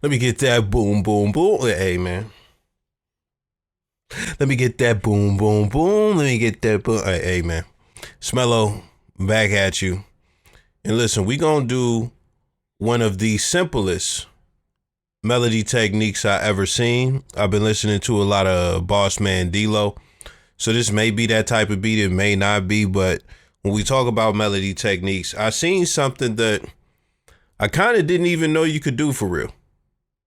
Let me get that boom, boom, boom. Hey, man. Let me get that boom, boom, boom. Let me get that boom. Hey, man. Smello, back at you. And listen, we gonna do one of the simplest melody techniques I ever seen. I've been listening to a lot of Boss Man D-Lo. So this may be that type of beat. It may not be. But when we talk about melody techniques, I seen something that I kind of didn't even know you could do for real.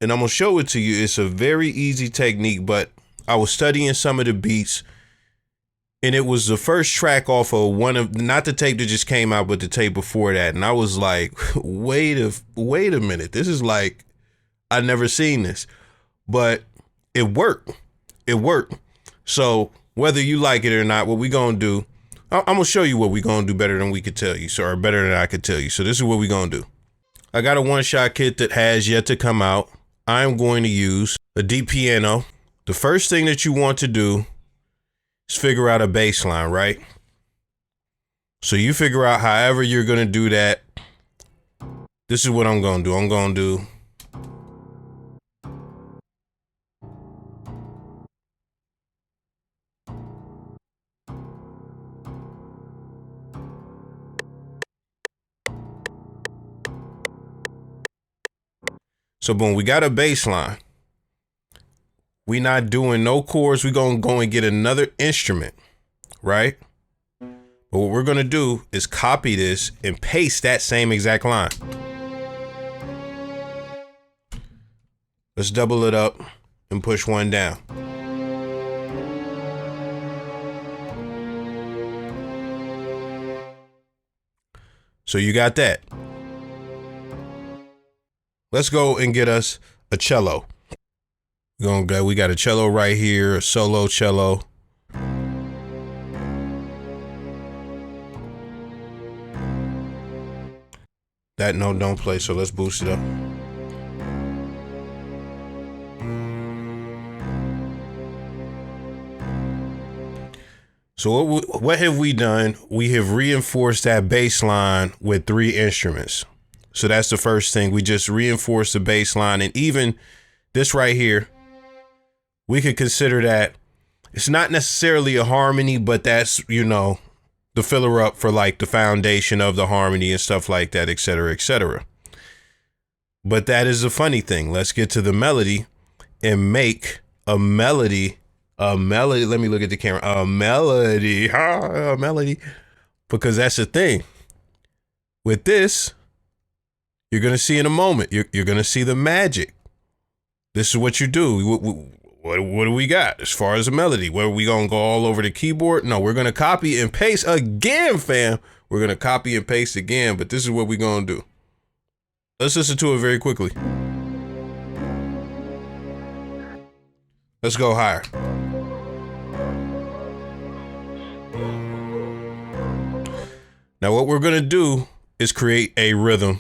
And I'm going to show it to you. It's a very easy technique, but I was studying some of the beats, and it was the first track off of one of, not the tape that just came out, but the tape before that. And I was like, wait a minute. This is like, I never seen this, but it worked. It worked. So whether you like it or not, what we going to do, I'm going to show you what we going to do better than we could tell you. So, or better than I could tell you. So this is what we going to do. I got a one-shot kit that has yet to come out. I'm going to use a deep piano. The first thing that you want to do is figure out a bass line, right? So you figure out however you're going to do that. This is what I'm going to do. I'm going to do so boom, we got a bass line. We not doing no chords. We're going to go and get another instrument, right? But what we're going to do is copy this and paste that same exact line. Let's double it up and push one down. So you got that. Let's go and get us a cello. We got a cello right here, a solo cello. That note don't play, so let's boost it up. So what have we done? We have reinforced that bass line with 3 instruments. So that's the first thing. We just reinforced the bass line, and even this right here, we could consider that it's not necessarily a harmony, but that's, you know, the filler up for like the foundation of the harmony and stuff like that, etc., etc. But that is the funny thing. Let's get to the melody and make a melody. Let me look at the camera. A melody. A melody. Because that's the thing. With this, you're going to see in a moment. You're going to see the magic. This is what you do. What do we got as far as a melody? Where we going to go all over the keyboard? No, we're going to copy and paste again, fam. We're going to copy and paste again, but this is what we're going to do. Let's listen to it very quickly. Let's go higher. Now what we're going to do is create a rhythm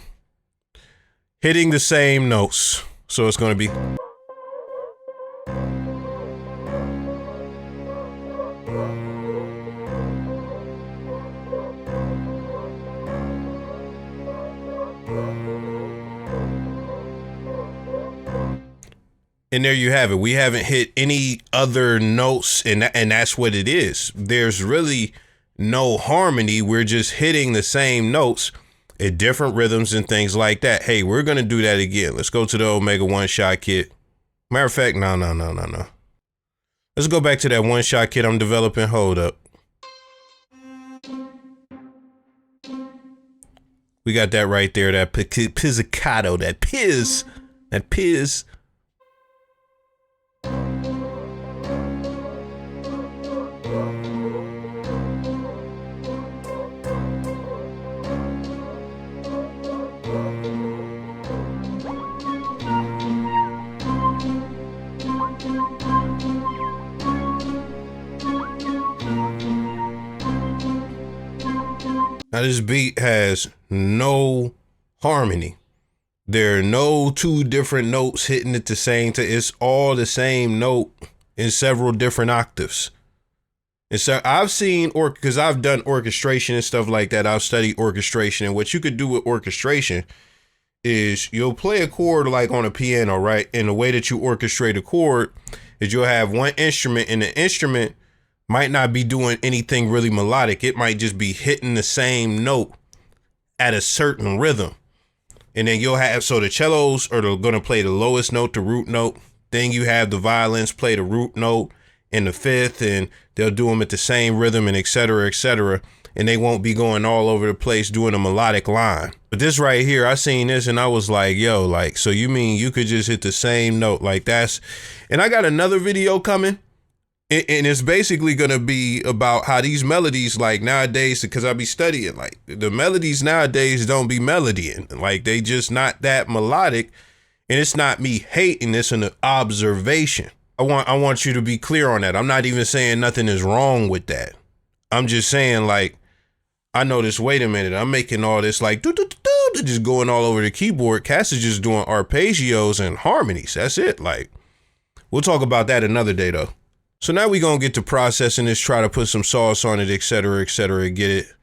hitting the same notes. So it's going to be. And there you have it. We haven't hit any other notes, and that's what it is. There's really no harmony. We're just hitting the same notes at different rhythms and things like that. Hey, we're going to do that again. Let's go to the Omega one-shot kit. Matter of fact, no. Let's go back to that one-shot kit I'm developing. Hold up. We got that right there, that pizzicato, that piz. Now this beat has no harmony. There are no 2 different notes hitting at the same time. It's all the same note in several different octaves. And so I've seen, because I've done orchestration and stuff like that. I've studied orchestration, and what you could do with orchestration is you'll play a chord like on a piano, right? And the way that you orchestrate a chord is you'll have one instrument, and the instrument might not be doing anything really melodic. It might just be hitting the same note at a certain rhythm. And then you'll have, so the cellos are going to play the lowest note, the root note. Then you have the violins play the root note and the fifth, and they'll do them at the same rhythm, and et cetera, et cetera. And they won't be going all over the place doing a melodic line. But this right here, I seen this and I was like, yo, like, so you mean you could just hit the same note? Like that's, and I got another video coming, and it's basically going to be about how these melodies, like nowadays, because I be studying, like the melodies nowadays don't be melodying. Like they just not that melodic. And it's not me hating, it's an observation. I want you to be clear on that. I'm not even saying nothing is wrong with that. I'm just saying, like, I noticed, wait a minute, I'm making all this like just going all over the keyboard. Cass is just doing arpeggios and harmonies. That's it. Like, we'll talk about that another day though. So now we're gonna get to processing this, try to put some sauce on it, et cetera, get it,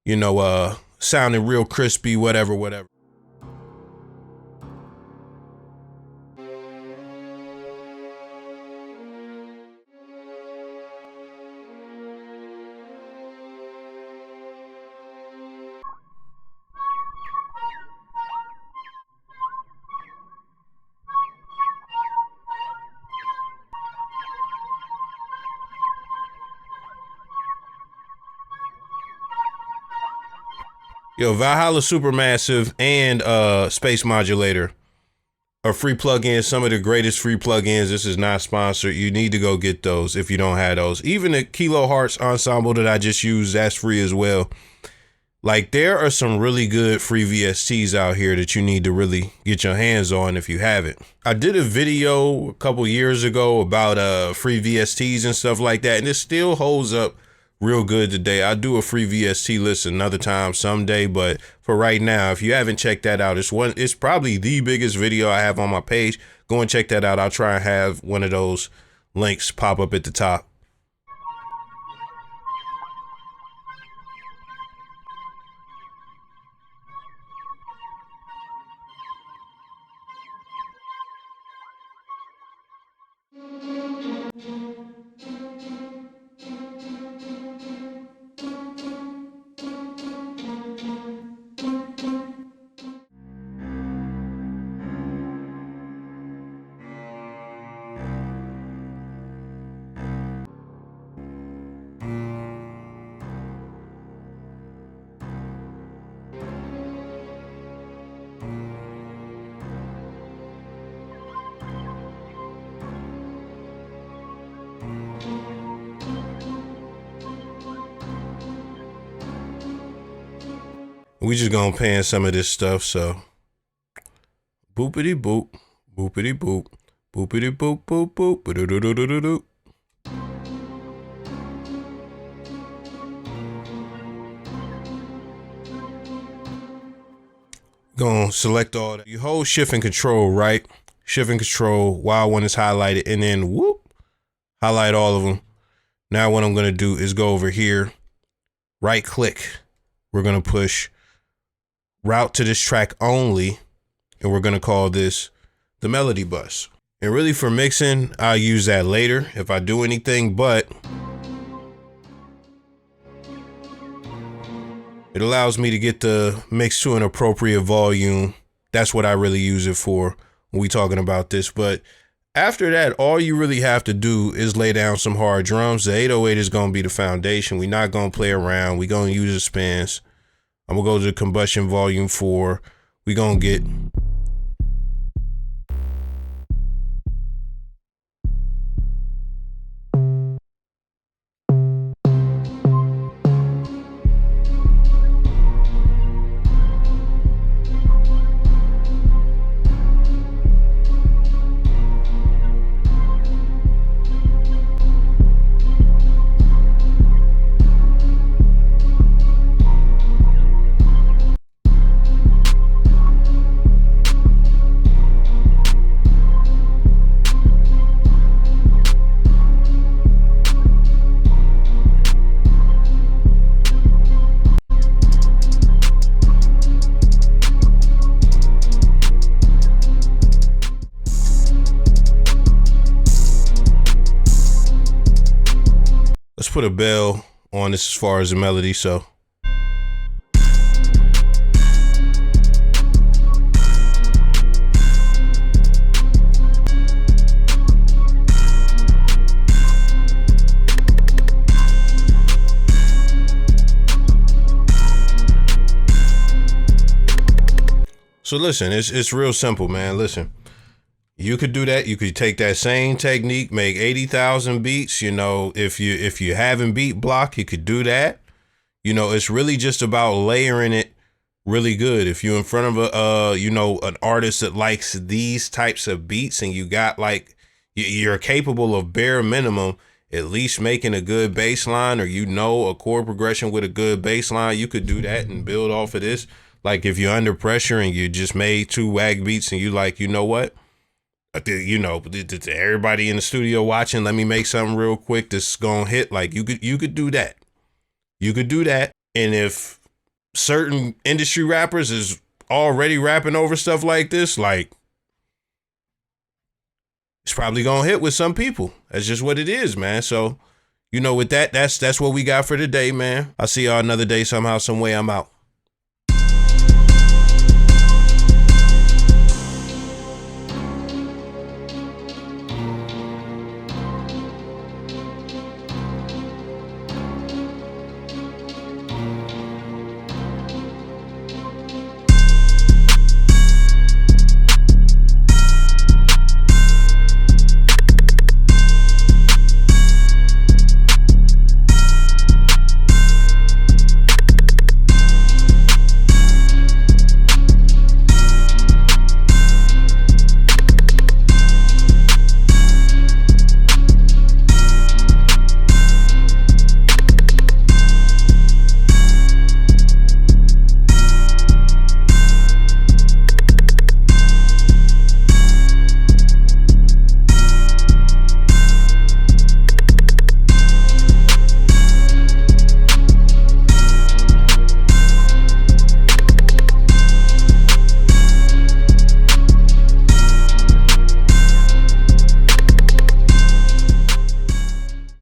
you know, sounding real crispy, whatever. Yo, Valhalla Supermassive and Space Modulator are free plugins, some of the greatest free plugins. This is not sponsored. You need to go get those if you don't have those. Even the Kilo Hearts ensemble that I just used, that's free as well. Like, there are some really good free VSTs out here that you need to really get your hands on if you haven't. I did a video a couple years ago about free VSTs and stuff like that, and it still holds up real good today. I'll do a free VST list another time someday, but for right now, if you haven't checked that out, it's probably the biggest video I have on my page. Go and check that out. I'll try and have one of those links pop up at the top. We just gonna pan some of this stuff, so boopity boop, boopity boop, boopity boop, boop boop, ba-do-do-do-do-do-do. Gonna select all that. You hold shift and control, right? Shift and control while one is highlighted, and then whoop, highlight all of them. Now what I'm gonna do is go over here, right click. We're gonna push route to this track only, and we're gonna call this the melody bus. And really for mixing, I'll use that later if I do anything, but it allows me to get the mix to an appropriate volume. That's what I really use it for when we talking about this. But after that, all you really have to do is lay down some hard drums. The 808 is gonna be the foundation. We're not gonna play around. We're gonna use the spins. I'm gonna go to the combustion volume 4. We're gonna get Let's put a bell on this as far as the melody. So. So listen, it's real simple, man. Listen, you could do that. You could take that same technique, make 80,000 beats. You know, if you having beat block, you could do that. You know, it's really just about layering it really good. If you're in front of an artist that likes these types of beats, and you got like you're capable of bare minimum at least making a good bass line, or a chord progression with a good bass line, you could do that and build off of this. Like if you're under pressure and you just made 2 wag beats and you like, you know what? Everybody in the studio watching, let me make something real quick that's gonna hit. Like you could do that. You could do that. And if certain industry rappers is already rapping over stuff like this, like it's probably gonna hit with some people. That's just what it is, man. So, with that, that's what we got for today, man. I'll see y'all another day, somehow, some way. I'm out.